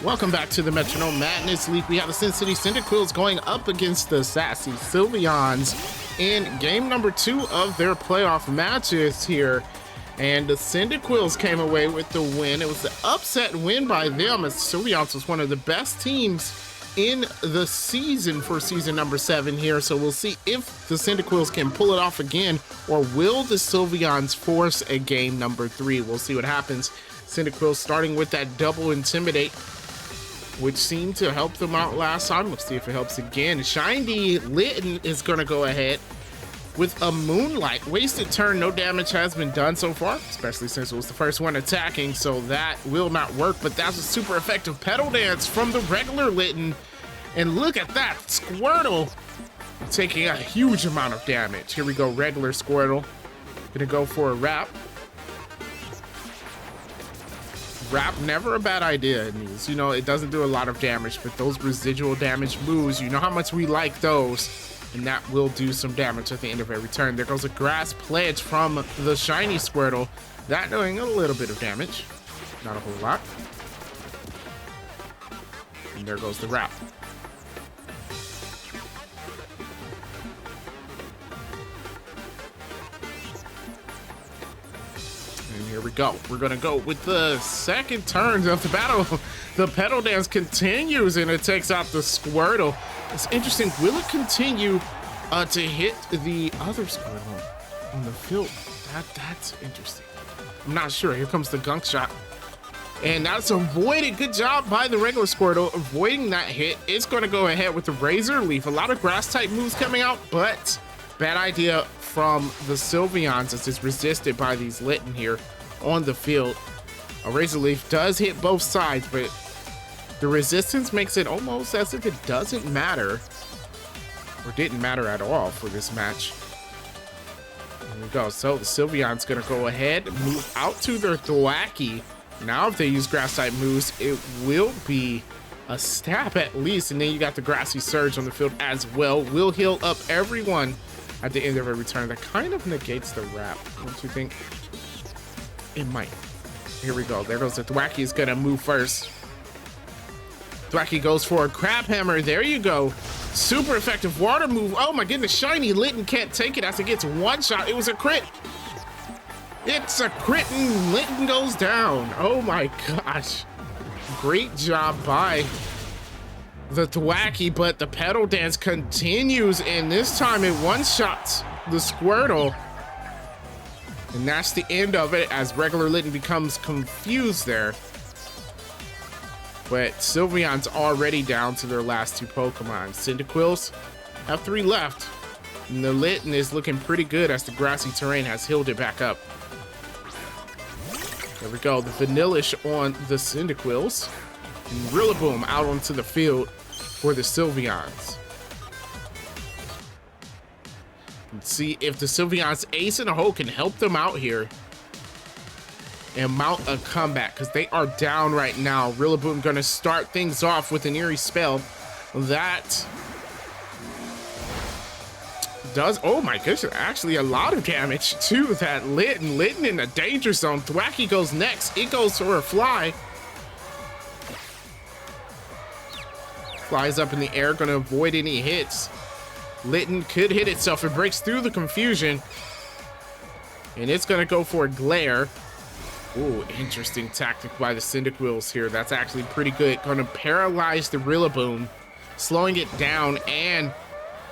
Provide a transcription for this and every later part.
Welcome back to the Metronome Madness League. We have the Sin City Cyndaquils going up against the sassy Sylveons in game number 2 of their playoff matches here. And the Cyndaquils came away with the win. It was the upset win by them, as Sylveons was one of the best teams in the season for season number 7 here. So we'll see if the Cyndaquils can pull it off again, or will the Sylveons force a game number 3? We'll see what happens. Cyndaquils starting with that double Intimidate, which seemed to help them out last time. Let's see if it helps again. Shiny Litten is going to go ahead with a Moonlight. Wasted turn, no damage has been done so far, especially since it was the first one attacking, so that will not work. But that's a super effective Petal Dance from the regular Litten. And look at that, Squirtle taking a huge amount of damage. Here we go, regular Squirtle. Gonna go for a Wrap. Wrap, never a bad idea in these. You know, it doesn't do a lot of damage, but those residual damage moves, you know how much we like those, and that will do some damage at the end of every turn. There goes a Grass Pledge from the shiny Squirtle. That doing a little bit of damage, not a whole lot. And there goes the Wrap. And here we go. We're gonna go with the second turn of the battle. The Petal Dance continues, and it takes out the Squirtle. It's interesting. Will it continue to hit the other Squirtle on the field? That's interesting. I'm not sure. Here comes the Gunk Shot, and that's avoided. Good job by the regular Squirtle avoiding that hit. It's going to go ahead with the Razor Leaf. A lot of grass type moves coming out, but bad idea from the Sylveons, as it's resisted by these Litten here on the field. A Razor Leaf does hit both sides, but the resistance makes it almost as if it doesn't matter, or didn't matter at all for this match. Here we go. So the Sylveon's gonna go ahead, move out to their Thwackey. Now if they use grass type moves, it will be a stab at least, and then you got the Grassy Surge on the field as well. Will heal up everyone at the end of every turn. That kind of negates the Wrap, don't you think? It might. Here we go. There goes the Thwackey. Is gonna move first. Thwackey goes for a Crab Hammer. There you go. Super effective water move. Oh my goodness, shiny Litten can't take it as it gets one shot. It was a crit. It's a crit and Litten goes down. Oh my gosh. Great job by the Thwackey, but the Petal Dance continues, and this time it one-shots the Squirtle. And that's the end of it, as regular Litten becomes confused there. But Sylveon's already down to their last 2 Pokemon. Cyndaquils have 3 left, and the Litten is looking pretty good as the grassy terrain has healed it back up. There we go, the Vanillish on the Cyndaquils, and Rillaboom out onto the field for the Sylveons. Let's see if the Sylveons Ace in a Hole can help them out here and mount a comeback, because they are down right now. Rillaboom gonna start things off with an Eerie Spell that does, oh my goodness, actually a lot of damage to that Litten. Litten in a danger zone. Thwackey goes next. It goes for a Fly. Flies up in the air, gonna avoid any hits. Litten could hit itself. It breaks through the confusion, and it's gonna go for a Glare. Ooh, interesting tactic by the Cyndaquils here. That's actually pretty good. Gonna paralyze the Rillaboom, slowing it down and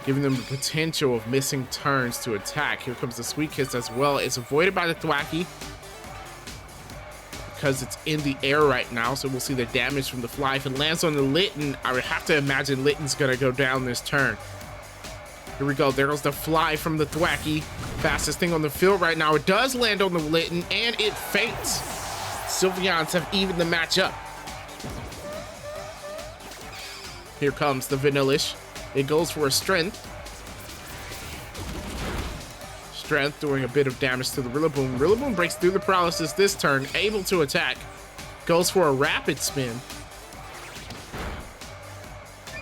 giving them the potential of missing turns to attack. Here comes the Sweet Kiss as well. It's avoided by the Thwackey because it's in the air right now, so we'll see the damage from the Fly. If it lands on the Litten, I would have to imagine Litten's gonna go down this turn. Here we go. There goes the Fly from the Thwackey. Fastest thing on the field right now. It does land on the Litten, and it faints. Sylveons have evened the match up. Here comes the Vanillish. It goes for a Strength. Strength doing a bit of damage to the Rillaboom. Rillaboom breaks through the paralysis this turn, able to attack. Goes for a Rapid Spin.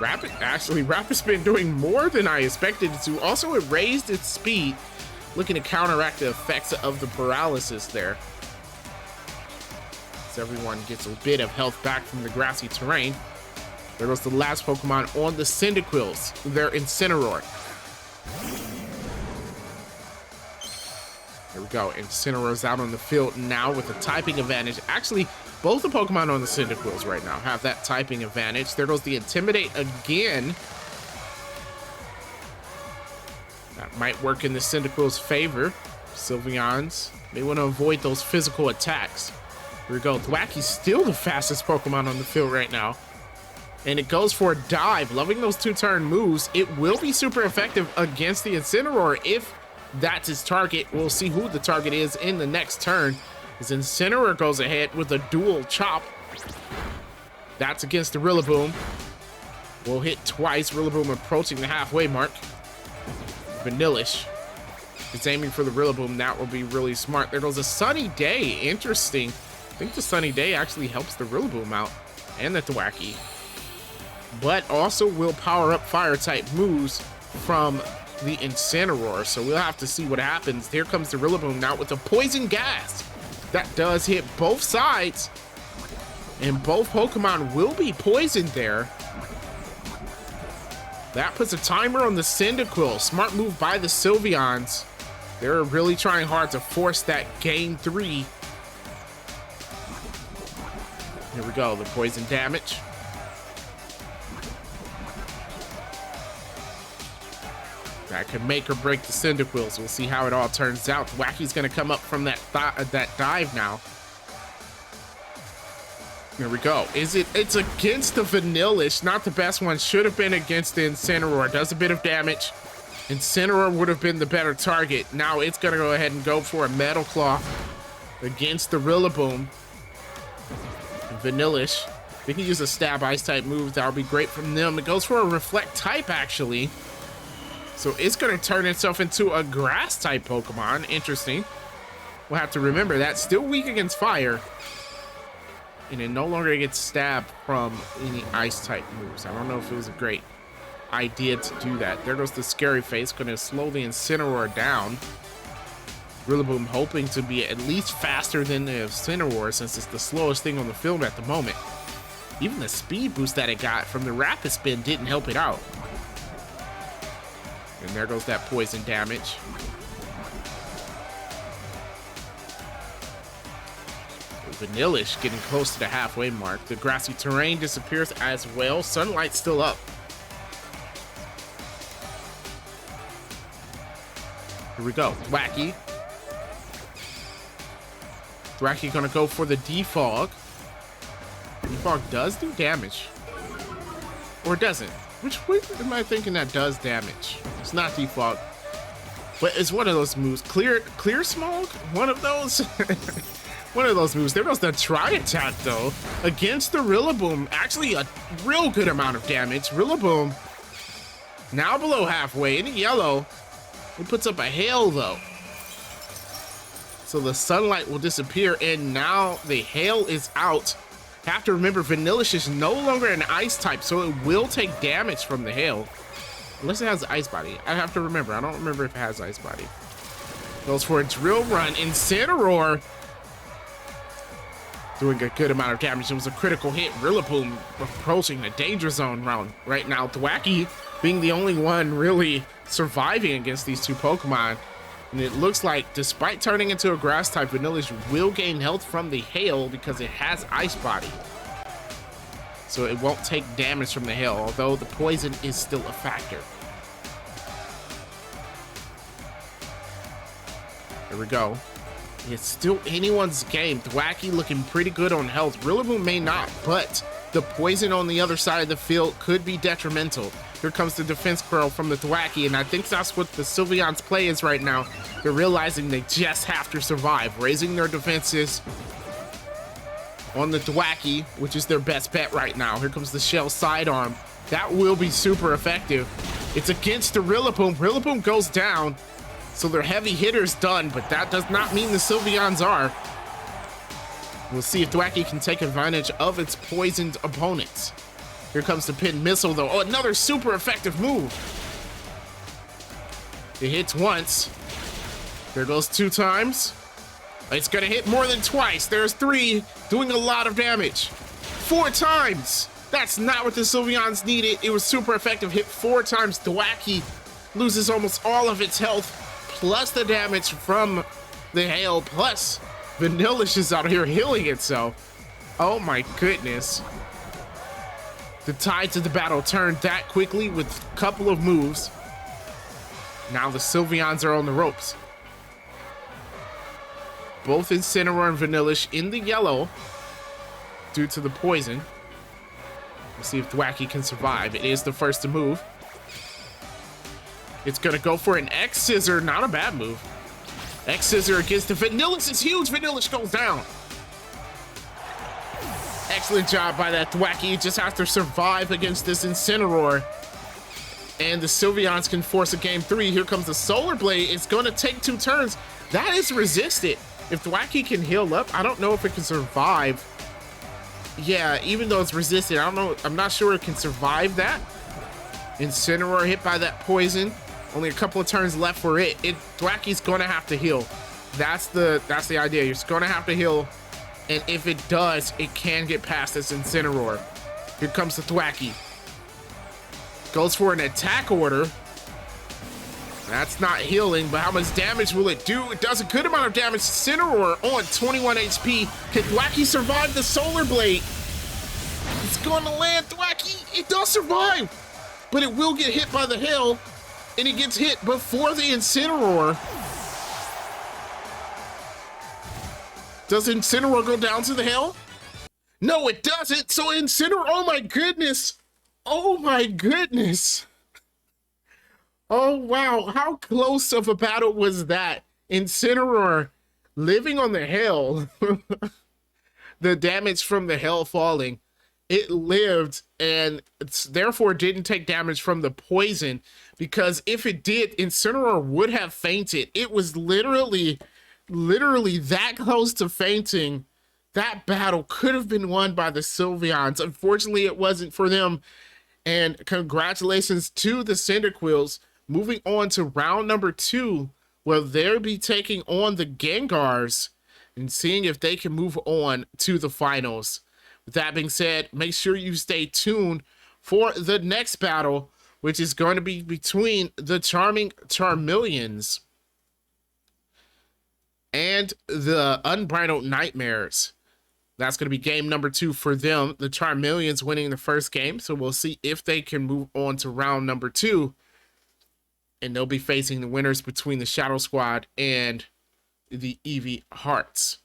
Rapid Spin doing more than I expected it to. Also, it raised its speed, looking to counteract the effects of the paralysis there. as everyone gets a bit of health back from the grassy terrain. There goes the last Pokemon on the Cyndaquils, their Incineroar. There we go. Incineroar's out on the field now with a typing advantage. Actually, both the Pokemon on the Cyndaquils right now have that typing advantage. There goes the Intimidate again. That might work in the Cyndaquil's favor. Sylveons, they want to avoid those physical attacks. Here we go. Thwacky's still the fastest Pokemon on the field right now. And it goes for a dive. Loving those two-turn moves. It will be super effective against the Incineroar if that's his target. We'll see who the target is in the next turn. As Incineroar goes ahead with a dual chop. That's against the Rillaboom. We'll hit twice. Rillaboom approaching the halfway mark. Vanillish is aiming for the Rillaboom. That will be really smart. There goes a Sunny Day. Interesting. I think the Sunny Day actually helps the Rillaboom out and the Thwacky. But also will power up fire-type moves from the Incineroar. So we'll have to see what happens. Here comes the Rillaboom now with a Poison Gas. That does hit both sides. And both Pokemon will be poisoned there. That puts a timer on the Cyndaquil. Smart move by the Sylveons. They're really trying hard to force that Game 3. Here we go, the poison damage. That could make or break the Cyndaquils. We'll see how it all turns out. Wacky's gonna come up from that dive now. There we go. It's against the Vanillish, not the best one. Should have been against the Incineroar. Does a bit of damage. Incineroar would have been the better target. Now it's gonna go ahead and go for a Metal Claw against the Rillaboom. Vanillish. They can use a Stab Ice type move. That'll be great from them. It goes for a Reflect type actually. So it's going to turn itself into a grass type Pokemon. Interesting. We'll have to remember that. Still weak against fire. And it no longer gets stabbed from any ice type moves. I don't know if it was a great idea to do that. There goes the Scary Face. Going to slow the Incineroar down. Rillaboom hoping to be at least faster than the Incineroar since it's the slowest thing on the field at the moment. Even the speed boost that it got from the Rapid Spin didn't help it out. And there goes that poison damage. Vanillish getting close to the halfway mark. The grassy terrain disappears as well. Sunlight's still up. Here we go. Thwacky. Thwacky gonna go for the Defog. Defog does do damage. Or it doesn't. Which way am I thinking that does damage? It's not Defog. But it's one of those moves. Clear Smog? One of those? One of those moves. There goes the Tri-Attack, though. Against the Rillaboom. Actually, a real good amount of damage. Rillaboom now below halfway. In yellow. It puts up a hail, though. So the sunlight will disappear, and now the hail is out. Have to remember, Vanillish is no longer an ice type, so it will take damage from the hail. Unless it has Ice Body. I have to remember. I don't remember if it has Ice Body. Goes for a Drill Run. Incineroar doing a good amount of damage. It was a critical hit. Rillaboom approaching the danger zone round right now. Thwacky being the only one really surviving against these two Pokemon. And it looks like, despite turning into a grass type, Vanillish will gain health from the hail because it has Ice Body. So it won't take damage from the hail, although the poison is still a factor. There we go. It's still anyone's game. Thwacky looking pretty good on health. Rillaboom may not, but the poison on the other side of the field could be detrimental. Here comes the defense curl from the Thwacky, and I think that's what the Sylveons play is right now. They're realizing they just have to survive, raising their defenses on the Thwacky, which is their best bet right now. Here comes the Shell Sidearm. That will be super effective. It's against the Rillaboom. Rillaboom goes down, so their heavy hitter's done, but that does not mean the Sylveons are. We'll see if Thwacky can take advantage of its poisoned opponents. Here comes the Pin Missile, though. Oh, another super effective move. It hits once. There goes two times. It's gonna hit more than twice. There's 3, doing a lot of damage. 4 times. That's not what the Sylveons needed. It was super effective. Hit 4 times. Thwackey loses almost all of its health, plus the damage from the hail, plus Vanillish is out here healing itself. Oh my goodness. The tides of the battle turned that quickly with a couple of moves. Now the Sylveons are on the ropes. Both Incineroar and Vanillish in the yellow due to the poison. Let's see if Thwackey can survive. It is the first to move. It's gonna go for an X-Scissor, not a bad move. X-Scissor against the Vanillish is huge. Vanillish goes down. Excellent job by that Thwackey. It just has to survive against this Incineroar. And the Sylveons can force a game 3. Here comes the Solar Blade. It's gonna take 2 turns. That is resisted. If Thwackey can heal up, I don't know if it can survive. Yeah, even though it's resisted, I don't know. I'm not sure it can survive that. Incineroar hit by that poison. Only a couple of turns left for it. Thwackey's gonna have to heal. That's the idea. You're just gonna have to heal. And if it does, it can get past this Incineroar. Here comes the Thwackey. Goes for an attack order. That's not healing, but how much damage will it do? It does a good amount of damage. Incineroar on 21 HP. Can Thwackey survive the Solar Blade? It's going to land. Thwackey, it does survive, but it will get hit by the hail, and it gets hit before the Incineroar. Does Incineroar go down to the hail? No, it doesn't. So Incineroar, oh my goodness. Oh my goodness. Oh, wow. How close of a battle was that? Incineroar living on the hail. The damage from the hail falling. It lived and it's therefore didn't take damage from the poison, because if it did, Incineroar would have fainted. It was literally that close to fainting. That battle could have been won by the Sylveons. Unfortunately, it wasn't for them. And congratulations to the Cyndaquils. Moving on to round number 2, where they'll be taking on the Gengars and seeing if they can move on to the finals. With that being said, make sure you stay tuned for the next battle, which is going to be between the Charming Charmeleons and the Unbridled Nightmares. That's going to be game number 2 for them. The Charmeleons winning the first game, so we'll see if they can move on to round number 2. And they'll be facing the winners between the Shadow Squad and the Eevee Hearts.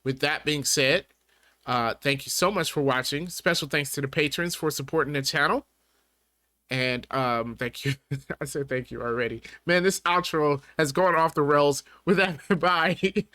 With that being said, thank you so much for watching. Special thanks to the patrons for supporting the channel. And thank you. I said thank you already. Man, this outro has gone off the rails with that. Bye.